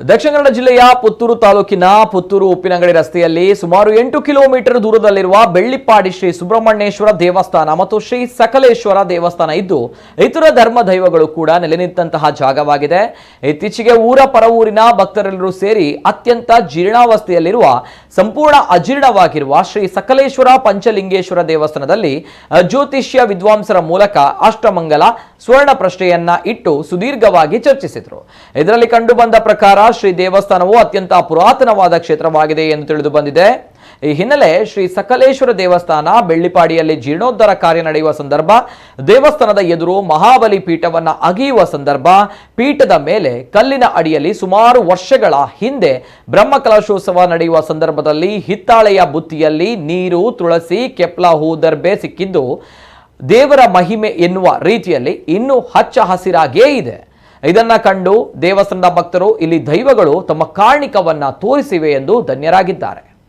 ದಕ್ಷಿಣ ಕನ್ನಡ ಜಿಲ್ಲೆಯ ಪುತ್ತೂರು ತಾಲೂಕಿನ ಪುತ್ತೂರು ಉಪ್ಪಿನಂಗಡಿ ರಸ್ತೆಯಲ್ಲಿ ಸುಮಾರು 8 ಕಿಲೋಮೀಟರ್ ದೂರದಲ್ಲಿರುವ ಬೆಳ್ಳಿಪ್ಪಾಡಿ ಶ್ರೀ ಸುಬ್ರಹ್ಮಣ್ಯೇಶ್ವರ ದೇವಸ್ಥಾನ ಮತ್ತು ಶ್ರೀ ಸಕಲೇಶ್ವರ ದೇವಸ್ಥಾನ ಇದ್ದು ಇತರ ಧರ್ಮ ದೈವಗಳು ಕೂಡ ನೆಲೆನಿಂತಹ ಜಾಗವಾಗಿದೆ. ಇತ್ತೀಚೆಗೆ ಊರ ಪರವೂರಿನ ಭಕ್ತರೆಲ್ಲರೂ ಸೇರಿ ಅತ್ಯಂತ ಜೀರ್ಣಾವಸ್ಥೆಯಲ್ಲಿರುವ ಸಂಪೂರ್ಣ ಅಜೀರ್ಣವಾಗಿರುವ ಶ್ರೀ ಸಕಲೇಶ್ವರ ಪಂಚಲಿಂಗೇಶ್ವರ ದೇವಸ್ಥಾನದಲ್ಲಿ ಜ್ಯೋತಿಷ್ಯ ವಿದ್ವಾಂಸರ ಮೂಲಕ ಅಷ್ಟಮಂಗಲ ಸ್ವರ್ಣ ಪ್ರಶ್ನೆಯನ್ನ ಇಟ್ಟು ಸುದೀರ್ಘವಾಗಿ ಚರ್ಚಿಸಿದರು. ಇದರಲ್ಲಿ ಕಂಡುಬಂದ ಪ್ರಕಾರ ಶ್ರೀ ದೇವಸ್ಥಾನವು ಅತ್ಯಂತ ಪುರಾತನವಾದ ಕ್ಷೇತ್ರವಾಗಿದೆ ಎಂದು ತಿಳಿದು ಬಂದಿದೆ. ಈ ಹಿನ್ನೆಲೆ ಶ್ರೀ ಸಕಲೇಶ್ವರ ದೇವಸ್ಥಾನ ಬೆಳ್ಳಿಪಾಡಿಯಲ್ಲಿ ಜೀರ್ಣೋದ್ಧಾರ ಕಾರ್ಯ ನಡೆಯುವ ಸಂದರ್ಭ, ದೇವಸ್ಥಾನದ ಎದುರು ಮಹಾಬಲಿ ಪೀಠವನ್ನ ಅಗೆಯುವ ಸಂದರ್ಭ, ಪೀಠದ ಮೇಲೆ ಕಲ್ಲಿನ ಅಡಿಯಲ್ಲಿ ಸುಮಾರು ವರ್ಷಗಳ ಹಿಂದೆ ಬ್ರಹ್ಮಕಲಶೋತ್ಸವ ನಡೆಯುವ ಸಂದರ್ಭದಲ್ಲಿ ಹಿತ್ತಾಳೆಯ ಬುತ್ತಿಯಲ್ಲಿ ನೀರು, ತುಳಸಿ, ಕೆಪ್ಲ ಹೂ, ದರ್ಬೆ ಸಿಕ್ಕಿದ್ದು ದೇವರ ಮಹಿಮೆ ಎನ್ನುವ ರೀತಿಯಲ್ಲಿ ಇನ್ನೂ ಹಚ್ಚ ಹಸಿರಾಗೇ ಇದೆ. ಇದನ್ನ ಕಂಡು ದೇವಸ್ಥಾನದ ಭಕ್ತರು ಇಲ್ಲಿ ದೈವಗಳು ತಮ್ಮ ಕಾಣಿಕವನ್ನ ತೋರಿಸಿವೆ ಎಂದು ಧನ್ಯರಾಗಿದ್ದಾರೆ.